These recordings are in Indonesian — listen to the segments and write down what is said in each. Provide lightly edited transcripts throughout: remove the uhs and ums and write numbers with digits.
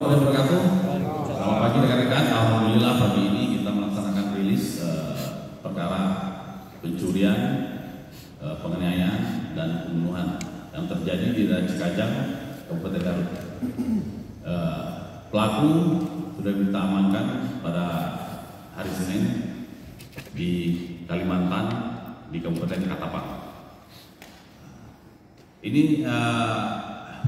Wabarakatuh. Selamat pagi rekan-rekan. Alhamdulillah pagi ini kita melaksanakan rilis perkara pencurian, penganiayaan dan pembunuhan yang terjadi di daerah Cikajang, Kabupaten Garut. Pelaku sudah kita amankan pada hari Senin di Kalimantan di Kabupaten Ketapang. Ini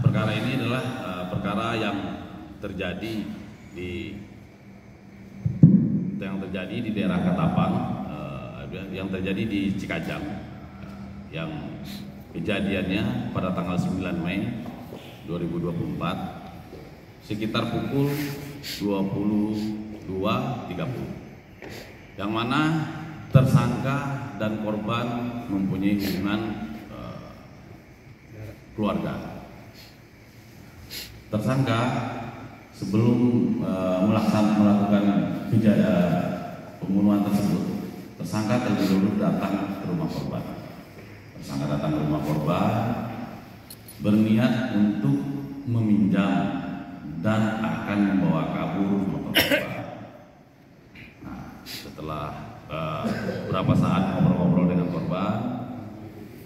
perkara ini adalah perkara yang terjadi di daerah Ketapang, yang terjadi di Cikajang, yang kejadiannya pada tanggal 9 Mei 2024 sekitar pukul 22.30, yang mana tersangka dan korban mempunyai hubungan keluarga. Tersangka sebelum melakukan pembunuhan tersebut, tersangka terlebih dahulu datang ke rumah korban. Tersangka datang ke rumah korban berniat untuk meminjam dan akan membawa kabur motor korban. Nah, setelah beberapa saat ngobrol-ngobrol dengan korban,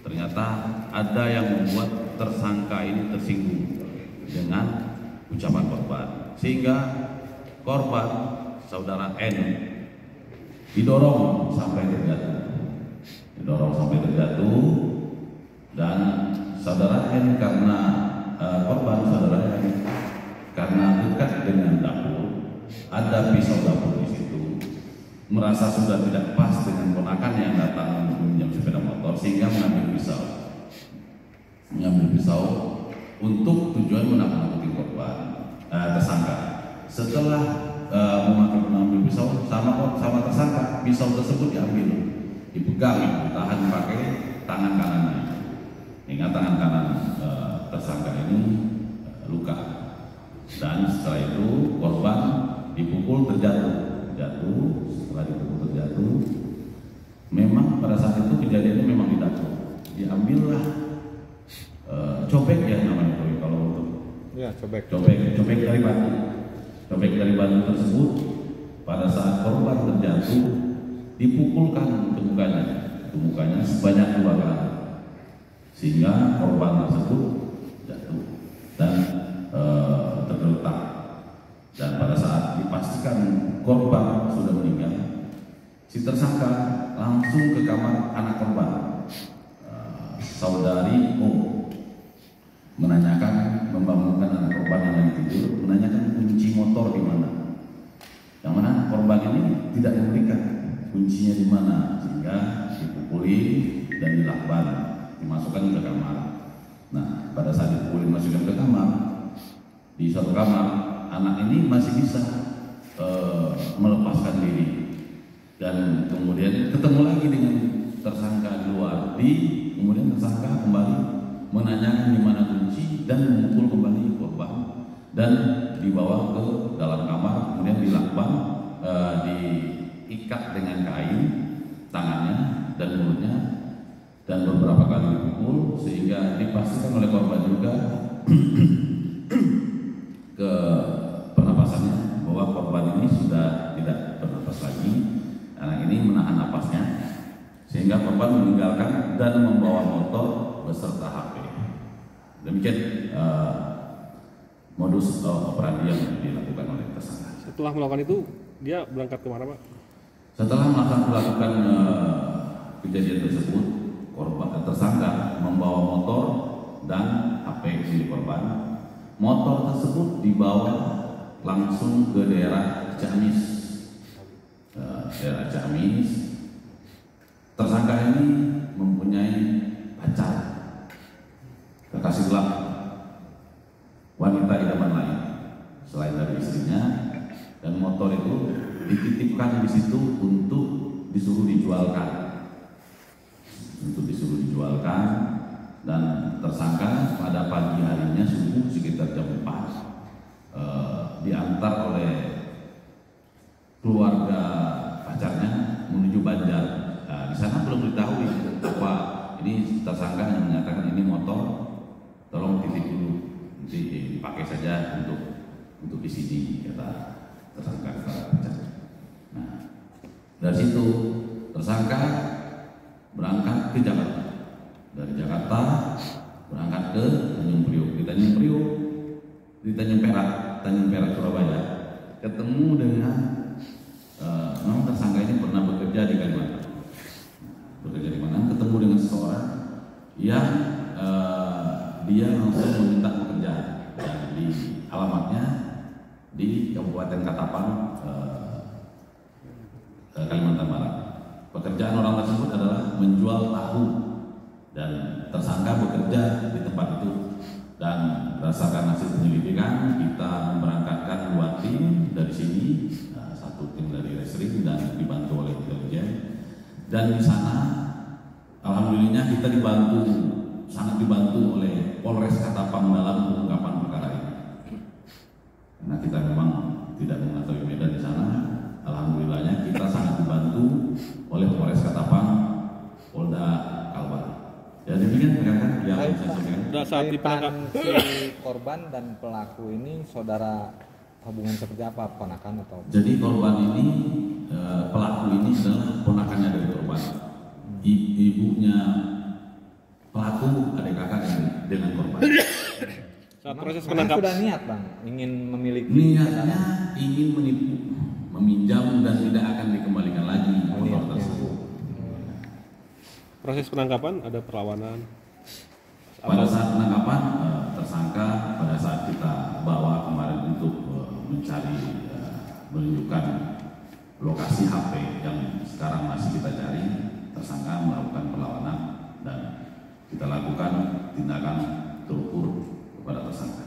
ternyata ada yang membuat tersangka ini tersinggung dengan ucapan korban, sehingga korban saudara N didorong sampai terjatuh, dan saudara N karena korban saudara N karena dekat dengan dapur, ada pisau dapur di situ, merasa sudah tidak pas dengan ponakan yang datang meminjam sepeda motor, sehingga mengambil pisau untuk tujuan menakut-nakuti korban, tersangka. Setelah mengambil pisau sama tersangka, pisau tersebut diambil, dipegang, ditahan pakai tangan kanannya, hingga tangan kanan tersangka ini luka. Dan setelah itu korban dipukul terjatuh. Setelah dipukul terjatuh, memang pada saat itu kejadiannya memang di dapur. Diambillah cobek ya namanya kalau untuk cobek dari batu tersebut. Pada saat korban terjatuh, dipukulkan ke mukanya sebanyak 2 kali, sehingga korban tersebut jatuh dan tergeletak. Dan pada saat dipastikan korban sudah meninggal, si tersangka langsung ke kamar anak korban, saudari O, menanyakan, membangunkan anak korban yang lagi tidur, menanyakan kunci motor di mana. Yang mana korban ini tidak memberikan kuncinya di mana, sehingga dipukuli dan dilakban, dimasukkan ke kamar. Nah, pada saat dipukuli masukkan ke kamar, di suatu kamar, anak ini masih bisa melepaskan diri, dan kemudian ketemu lagi dengan tersangka di luar. Kemudian tersangka kembali menanyakan di mana kunci dan memukul kembali korban, dan dibawa ke dalam kamar, kemudian dilakban, diikat dengan kain tangannya dan mulutnya, dan beberapa kali dipukul, sehingga dipastikan oleh korban juga ke pernapasannya bahwa korban ini sudah tidak bernapas lagi. Anak ini menahan napasnya, sehingga korban meninggalkan dan membawa motor beserta HP. Demikian modus operandi yang dilakukan oleh tersangka. Setelah melakukan itu, dia berangkat kemana, Pak? Setelah melakukan kejadian tersebut, korban tersangka membawa motor dan HP milik korban. Motor tersebut dibawa langsung ke daerah Ciamis. Tersangka ini mempunyai pacar, kekasih gelap, wanita idaman lain selain dari istrinya, dan motor itu dititipkan di situ untuk disuruh dijualkan. Dan tersangka pada pagi harinya subuh sekitar jam 4 diantar oleh keluarga pacarnya menuju Banjar. Di sana belum diketahui apa ini. Tersangka yang menyatakan ini motor tolong titip dulu, nanti dipakai saja untuk untuk di sini kata tersangka kepada Richard. Nah, dari situ tersangka berangkat ke Jakarta. Dari Jakarta berangkat ke Tanjung Priok. Di Tanjung Perak Surabaya, ketemu dengan memang tersangka ini pernah bekerja di Kalimantan. Ketemu dengan seseorang yang dia langsung meminta pekerjaan, dan di alamatnya di Kabupaten Katapang, Kalimantan Barat. Pekerjaan orang tersebut adalah menjual tahu, dan tersangka bekerja di tempat itu. Dan berdasarkan hasil penyelidikan, kita memberangkatkan 2 tim dari sini, 1 tim dari Reskrim dan dibantu oleh intelijen. Dan di sana, alhamdulillah kita sangat dibantu oleh Polres Katapang dalam pengungkapan perkara ini. Karena kita memang tidak mengetahui medan di sana, alhamdulillahnya kita sangat dibantu oleh Polres Katapang, Polda Kalbar. Ya demikian rekan yang saya sampaikan. Saat ditangkap Si korban dan pelaku ini saudara hubungan seperti apa, ponakan atau? Jadi korban ini, pelaku ini adalah ponakannya dari korban. Ibunya pelaku adik kakak dengan korban. saat proses Memang penangkapan sudah niat bang, ingin memiliki Niatnya ingin menipu, meminjam dan tidak akan dikembalikan lagi motor tersebut. proses penangkapan ada perlawanan. Pada saat penangkapan tersangka, pada saat kita bawa kemarin untuk mencari menunjukkan lokasi HP yang sekarang masih kita cari, tersangka melakukan perlawanan dan kita lakukan tindakan terukur kepada tersangka.